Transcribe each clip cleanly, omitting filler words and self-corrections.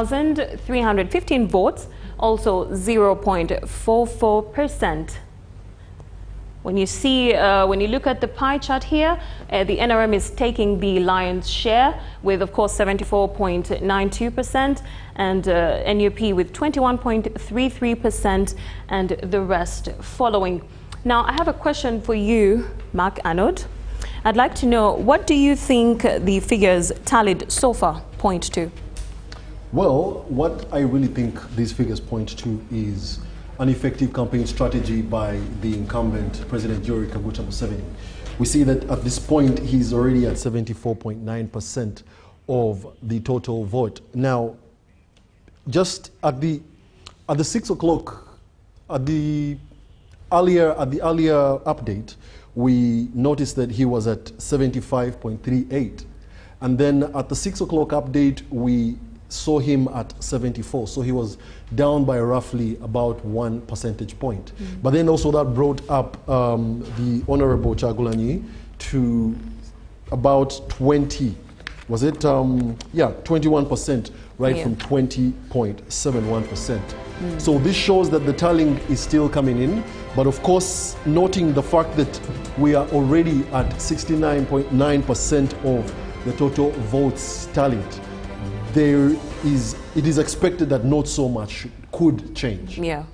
1,315 votes, also 0.44%. When you look at the pie chart here, the NRM is taking the lion's share with, of course, 74.92%, and NUP with 21.33%, and the rest following. Now, I have a question for you, Mark Arnold. I'd like to know, what do you think the figures tallied so far point to? Well, what I really think these figures point to is an effective campaign strategy by the incumbent President Yoweri Kaguta Museveni. We see that at this point, he's already at 74.9% of the total vote. Now, just at the 6 o'clock, at the earlier update, we noticed that he was at 75.38. And then at the 6 o'clock update, we saw him at 74, so he was down by roughly about 1 percentage point. But then also that brought up the Honorable Chagulanyi to about 20, was it? Yeah, 21%, right, from 20.71%. So this shows that the tallying is still coming in, but of course, noting the fact that we are already at 69.9% of the total votes tallied, it is expected that not so much could change. Yeah.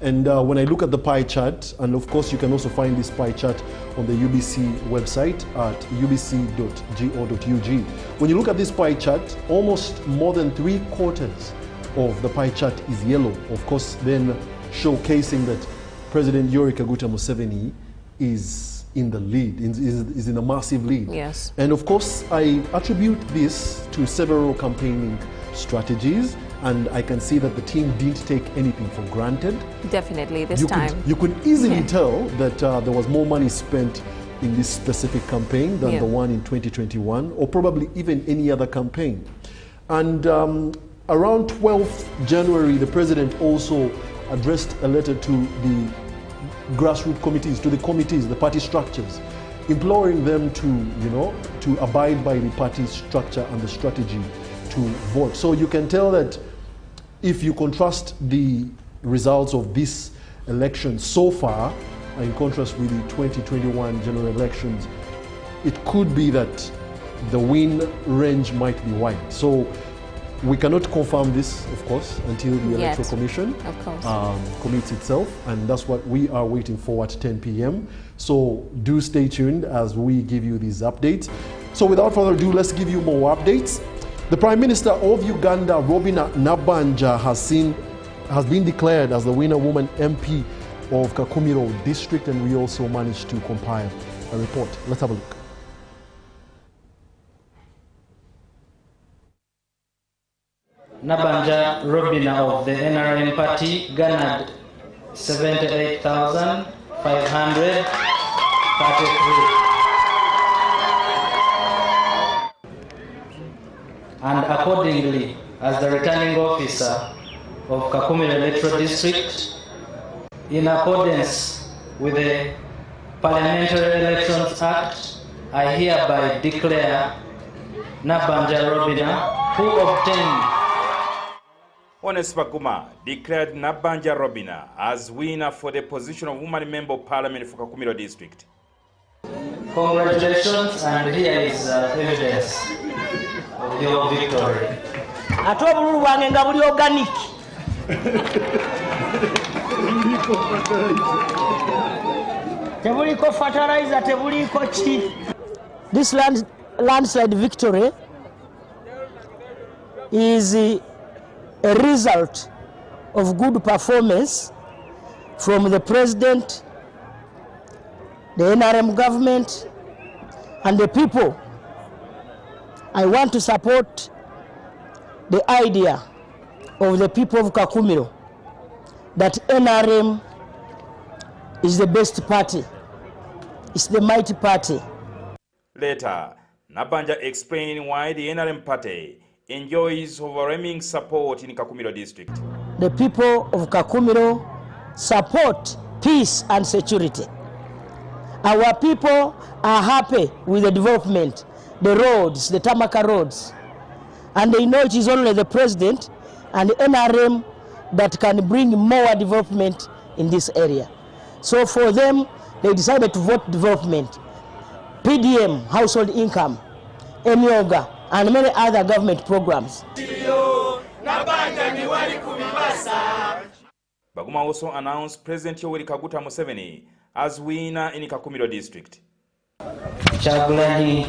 And when I look at the pie chart, and of course you can also find this pie chart on the UBC website at ubc.go.ug. When you look at this pie chart, almost more than 3/4 of the pie chart is yellow. Of course, then showcasing that President Yoweri Kaguta Museveni is in the lead, is in a massive lead. Yes. And of course, I attribute this to several campaigning strategies, and I can see that the team didn't take anything for granted. Definitely, this time. You could easily tell that there was more money spent in this specific campaign than the one in 2021, or probably even any other campaign. And around 12th January, the president also addressed a letter to the grassroots committees, to the committees, the party structures, imploring them to, to abide by the party structure and the strategy to vote. So you can tell that if you contrast the results of this election so far, in contrast with the 2021 general elections, it could be that the win range might be wide. So we cannot confirm this, of course, until the Electoral Commission commits itself, and that's what we are waiting for at 10 p.m. So do stay tuned as we give you these updates. So without further ado, let's give you more updates. The Prime Minister of Uganda, Robina Nabbanja, has been declared as the winner woman MP of Kakumiro district, and we also managed to compile a report. Let's have a look. Nabbanja Robina of the NRM party garnered 78,533. And accordingly, as the returning officer of Kakumiro Electoral District, in accordance with the Parliamentary Elections Act, I hereby declare Nabbanja Robina, who obtained Onespa Guma declared Nabbanja Robina as winner for the position of woman member of parliament for Kakumiro district. Congratulations, and here is evidence of your victory. Atobulu wange nga buli organic. Tebuliko fertilizer, tebuliko chi. This landslide victory is a result of good performance from the president, the NRM government, and the people. I want to support the idea of the people of Kakumiro that NRM is the best party. It's the mighty party. Later, Nabbanja explained why the NRM party enjoys overwhelming support in Kakumiro district. The people of Kakumiro support peace and security. Our people are happy with the development, the roads, the Tamaka roads. and they know it is only the president and NRM that can bring more development in this area. So for them, they decided to vote development, PDM, household income, Emyoga, and many other government programs. Baguma also announced President Yoweri Kaguta Museveni as winner in Kakumiro district. Chagulanyi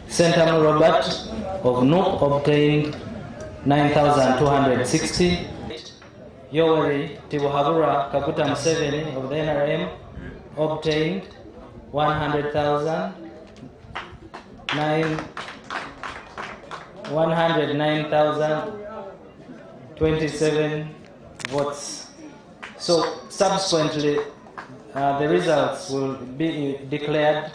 Sentamu Robert of Nook obtained 9,260. Yoweri Tibuhabura Kaguta Museveni of the NRM obtained 109,027 votes. So subsequently, the results will be declared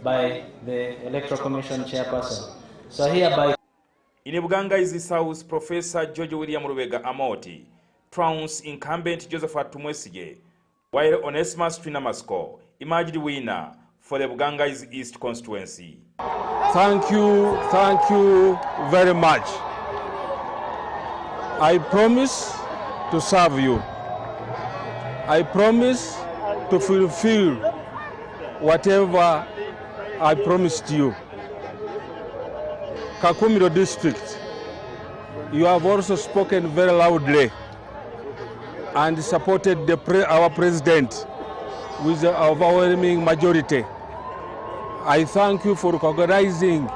by the Electoral Commission chairperson. So hereby. In Bugangaizi South, Professor George William Rubega Amoti trounced incumbent Joseph Tumwesige, while Onesimus Twinamasko emerged winner for the Bugangaizi East constituency. Thank you very much. I promise to serve you. I promise to fulfill whatever I promised you. Kakumiro district, you have also spoken very loudly and supported our president with an overwhelming majority. I thank you for recognizing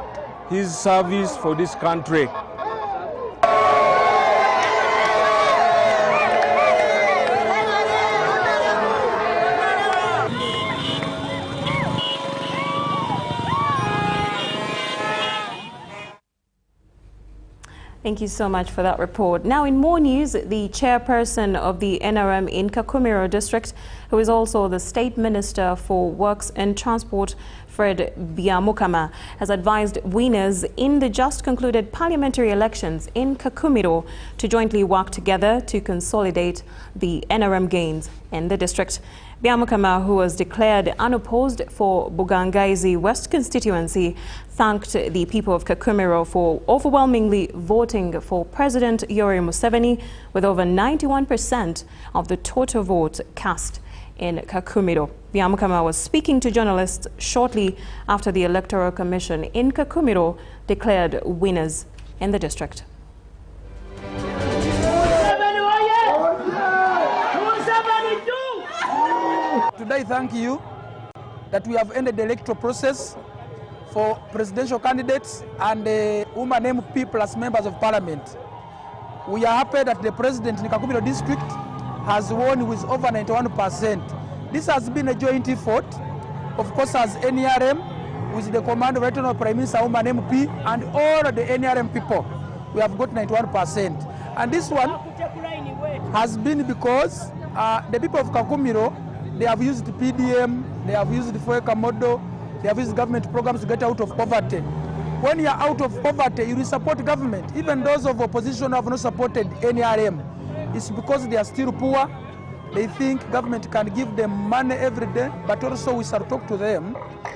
his service for this country. Thank you so much for that report. Now in more news, the chairperson of the NRM in Kakumiro district, who is also the State Minister for Works and Transport, Fred Byamukama, has advised winners in the just concluded parliamentary elections in Kakumiro to jointly work together to consolidate the NRM gains in the district. Byamukama, who was declared unopposed for Bugangaizi West constituency, thanked the people of Kakumiro for overwhelmingly voting for President Yoweri Museveni with over 91% of the total vote cast in Kakumiro. Byamukama was speaking to journalists shortly after the Electoral Commission in Kakumiro declared winners in the district. Today, thank you that we have ended the electoral process for presidential candidates and women MP plus members of parliament. We are happy that the president in Kakumiro district has won with over 91%. This has been a joint effort, of course, as NRM, with the command of Regional Prime Minister, woman MP, and all of the NRM people. We have got 91%. And this one has been because the people of Kakumiro, they have used PDM, they have used the FOECA model, they have used government programs to get out of poverty. When you are out of poverty, you will support government. Even those of opposition who have not supported NRM, it's because they are still poor. They think government can give them money every day, but also we shall talk to them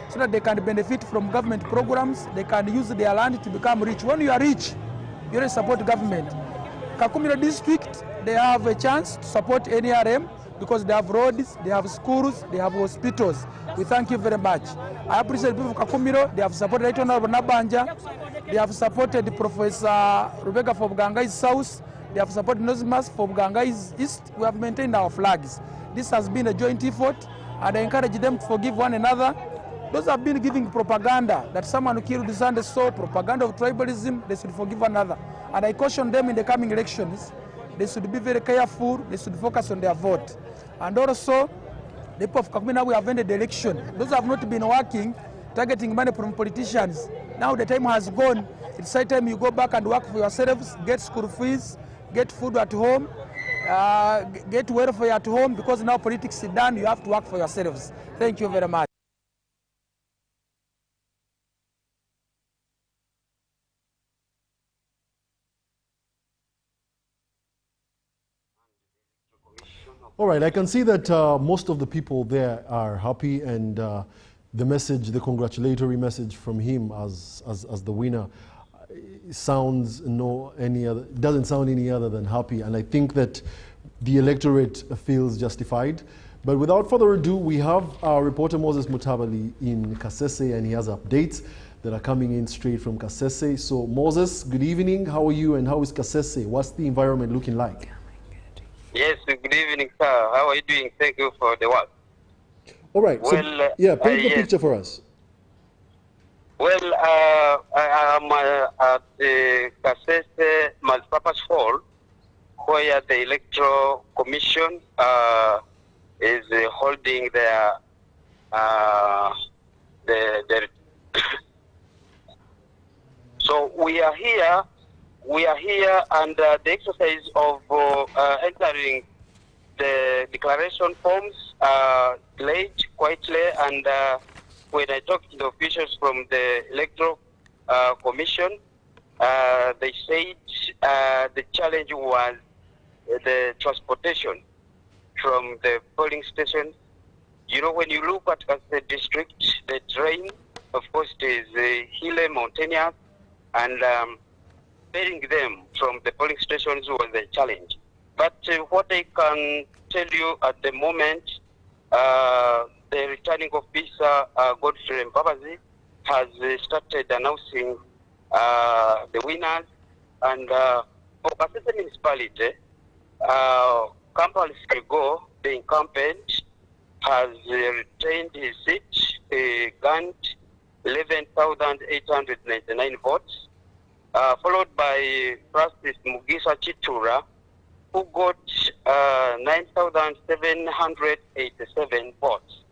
so that they can benefit from government programs. They can use their land to become rich. When you are rich, you don't support government. Kakumiro district, they have a chance to support NRM because they have roads, they have schools, they have hospitals. We thank you very much. I appreciate the people of Kakumiro. They have supported Right Honorable Nabanja. They have supported Professor Rubega for Bugangaizi South. They have supported Nosimas for Bugangaizi East. We have maintained our flags. This has been a joint effort, and I encourage them to forgive one another. Those have been giving propaganda that someone who killed his son, so propaganda of tribalism, they should forgive one another. And I caution them in the coming elections, they should be very careful, they should focus on their vote. And also, the people of Kakumiro, we have ended the election. Those who have not been working, targeting money from politicians. Now the time has gone. It's high time you go back and work for yourselves, get school fees, get food at home, get welfare at home, because now politics is done, you have to work for yourselves. Thank you very much. All right, I can see that most of the people there are happy, and the message, the congratulatory message from him as the winner, sounds doesn't sound any other than happy, and I think that the electorate feels justified. But without further ado, we have our reporter Moses Mutabali in Kasese, and he has updates that are coming in straight from Kasese. So Moses, good evening. How are you, and how is Kasese? What's the environment looking like? Yes, good evening, sir. How are you doing? Thank you for the work. All right. Well, so, yeah, paint the picture for us. Well, I am at the Kasese Multipurpose Hall, where the Electoral Commission is holding their So we are here, and the exercise of entering the declaration forms delayed quietly, and when I talked to the officials from the Electoral Commission, they said the challenge was the transportation from the polling station. You know, when you look at the district, the terrain, of course, is hilly, mountainous, and getting them from the polling stations was a challenge. But what I can tell you at the moment, the returning officer, Godfrey Mbabazi, has started announcing the winners. And for Kasese municipality, Kampala Frigo, the incumbent, has retained his seat, gained 11,899 votes, followed by Francis Mugisa Chitura, who got 9,787 votes.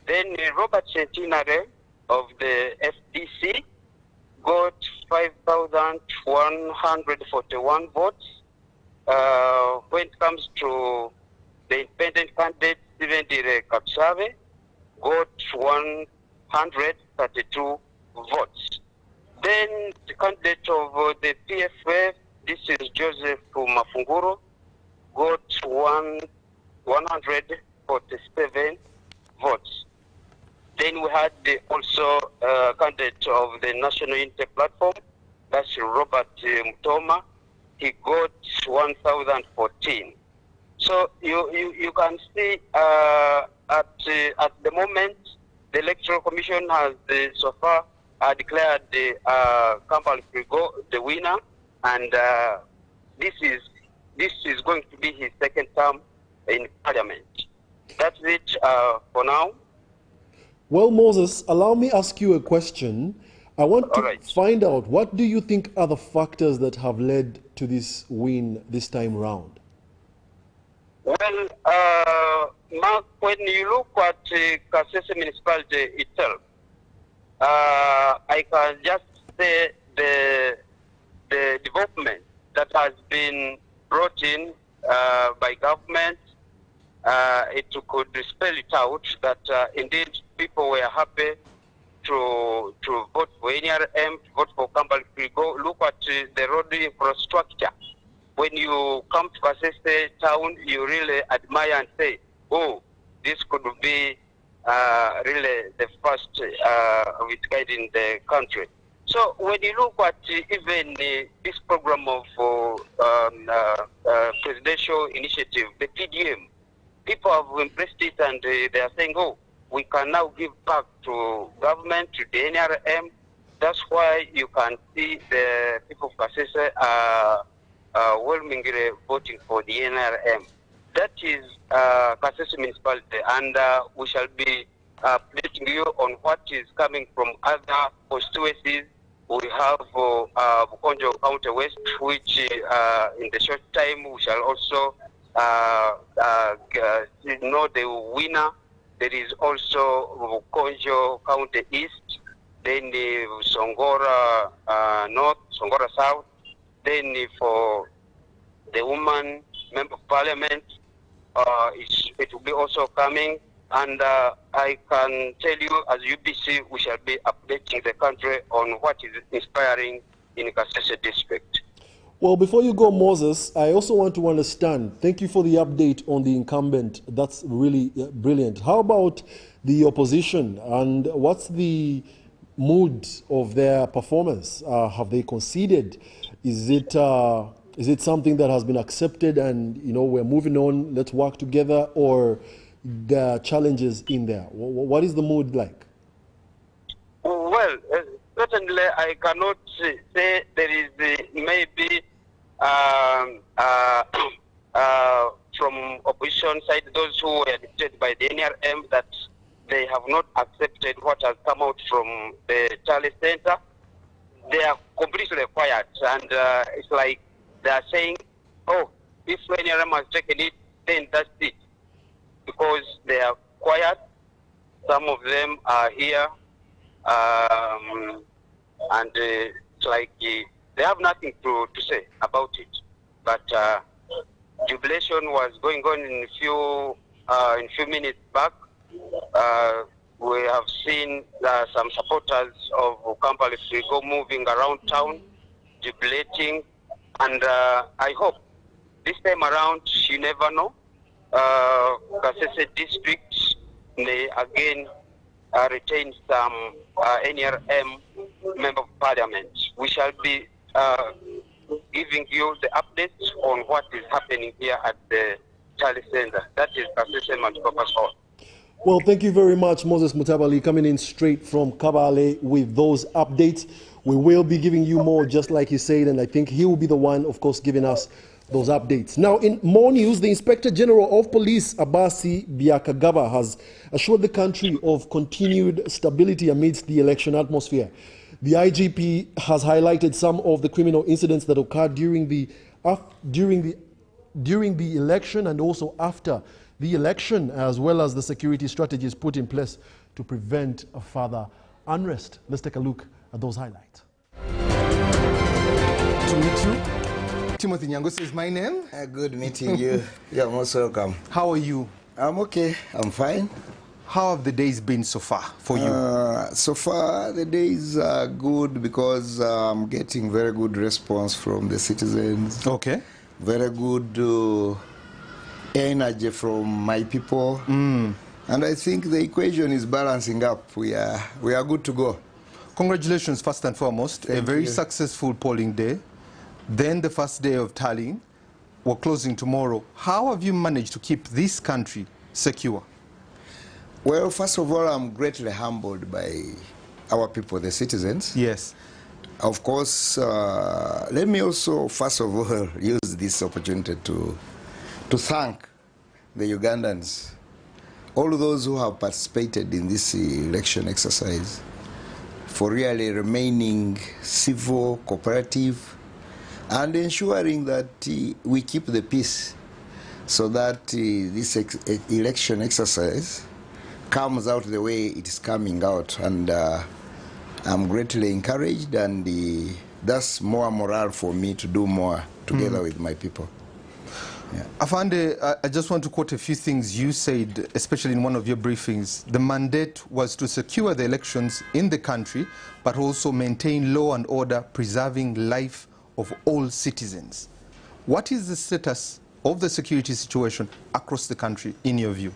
Then Robert Centinare of the FDC got 5,141 votes. When it comes to the independent candidate, Stephen Dire Kapsave got 132 votes. Then the candidate of the PFF, this is Joseph Mafunguro, got 147 votes. Then we had also candidate of the National Unity Platform, that's Robert Mutoma. He got 1,014. So you can see at the moment the Electoral Commission has so far declared the Kampala Frigo the winner, and this is going to be his second term in Parliament. That's it for now. Well, Moses, allow me ask you a question. I want to find out, what do you think are the factors that have led to this win this time round? Well, Mark, when you look at Kasese municipality itself, I can just say the development that has been brought in by government, it could spell it out that indeed people were happy to vote for NRM, to vote for Kampala Frigo. Look at the road infrastructure. When you come to Kasese town, you really admire and say, oh, this could be really the first of its kind in the country. So when you look at even this program of presidential initiative, the PDM, people have embraced it, and they are saying, oh, we can now give back to government, to the NRM. That's why you can see the people of Kasese overwhelmingly voting for the NRM. That is Kasese municipality, and we shall be updating you on what is coming from other constituencies. We have Bukonjo County West, which in the short time we shall also know the winner. There is also Bukonjo County East, then Songora North, Songora South, then for the woman member of parliament, it will be also coming. And I can tell you, as UBC, we shall be updating the country on what is inspiring in Kasese district. Well, before you go, Moses, I also want to understand, thank you for the update on the incumbent. That's really brilliant. How about the opposition, and what's the mood of their performance? Have they conceded? Is it something that has been accepted and, you know, we're moving on, let's work together, or there are challenges in there? What is the mood like? Well, certainly I cannot say there is maybe from opposition side, those who were defeated by the NRM, that they have not accepted what has come out from the Charlie Center. They are completely quiet, and it's like they are saying, oh, if NRM has taken it, then that's it. Because they are quiet, some of them are here, and it's like they have nothing to say about it. But jubilation was going on in few minutes back. We have seen some supporters of Kampala Frigo moving around town, jubilating, and I hope this time around, you never know, Kasese district may again retain some NRM member of parliament. We shall be giving you the updates on what is happening here at the Charlie Center. That is Kasese Multipurpose Hall. Well, thank you very much, Moses Mutabali, coming in straight from Kabale with those updates. We will be giving you more, just like you said, and I think he will be the one, of course, giving us those updates. Now, in more news, the Inspector General of Police, Abasi Byakagaba, has assured the country of continued stability amidst the election atmosphere. The IGP has highlighted some of the criminal incidents that occurred during the election and also after the election, as well as the security strategies put in place to prevent a further unrest. Let's take a look at those highlights. To meet you. Timothy Nyangosi is my name. Good meeting you. You're most welcome. How are you? I'm okay. I'm fine. How have the days been so far for you? So far, the days are good because I'm getting very good response from the citizens. Okay. Very good energy from my people. And I think the equation is balancing up. We are good to go. Congratulations, first and foremost. Thank a very you. Successful polling day. Then the first day of tallying. We're closing tomorrow. How have you managed to keep this country secure? Well, first of all, I'm greatly humbled by our people, the citizens. Yes. Of course, let me also, first of all, use this opportunity to thank the Ugandans, all those who have participated in this election exercise, for really remaining civil, cooperative, and ensuring that we keep the peace so that this election exercise comes out the way it is coming out. And I'm greatly encouraged, and that's more morale for me to do more together with my people. Yeah. Afande, I just want to quote a few things you said, especially in one of your briefings. The mandate was to secure the elections in the country, but also maintain law and order, preserving life of all citizens. What is the status of the security situation across the country, in your view?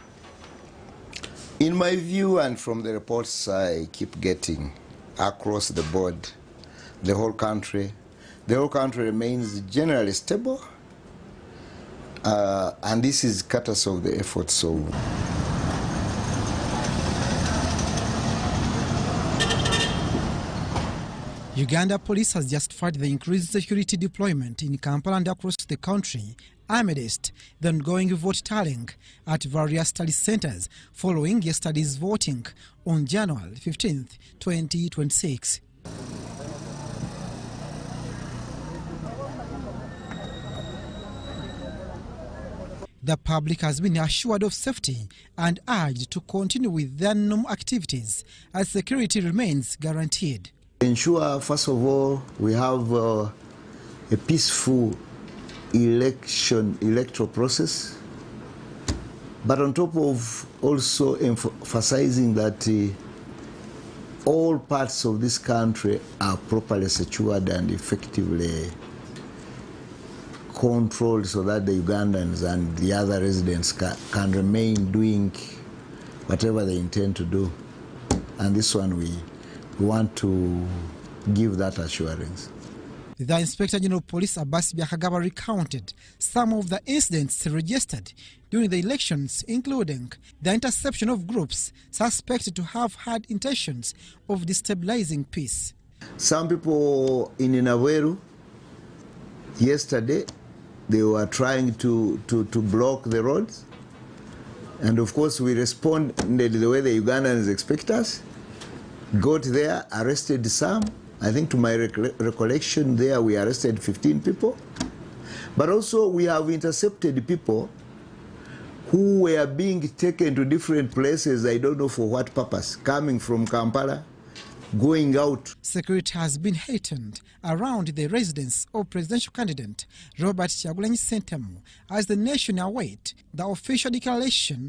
In my view, and from the reports I keep getting across the board, the whole country remains generally stable. And this is courtesy of the efforts of Uganda Police has justified the increased security deployment in Kampala and across the country amidst the ongoing vote tallying at various tally centers following yesterday's voting on January 15, 2026. The public has been assured of safety and urged to continue with their normal activities as security remains guaranteed. Ensure, first of all, we have a peaceful electoral process, but on top of also emphasizing that all parts of this country are properly secured and effectively controlled so that the Ugandans and the other residents can remain doing whatever they intend to do. And this one we want to give that assurance. The Inspector General of Police Abbas Byakagaba recounted some of the incidents registered during the elections, including the interception of groups suspected to have had intentions of destabilizing peace. Some people in Inaweru, yesterday, they were trying to block the roads. And of course, we responded the way the Ugandans expect us. Got there, arrested some. I think to my recollection there, we arrested 15 people. But also we have intercepted people who were being taken to different places, I don't know for what purpose, coming from Kampala, going out. Security has been heightened around the residence of presidential candidate Robert Kyagulanyi Ssentamu as the nation awaits the official declaration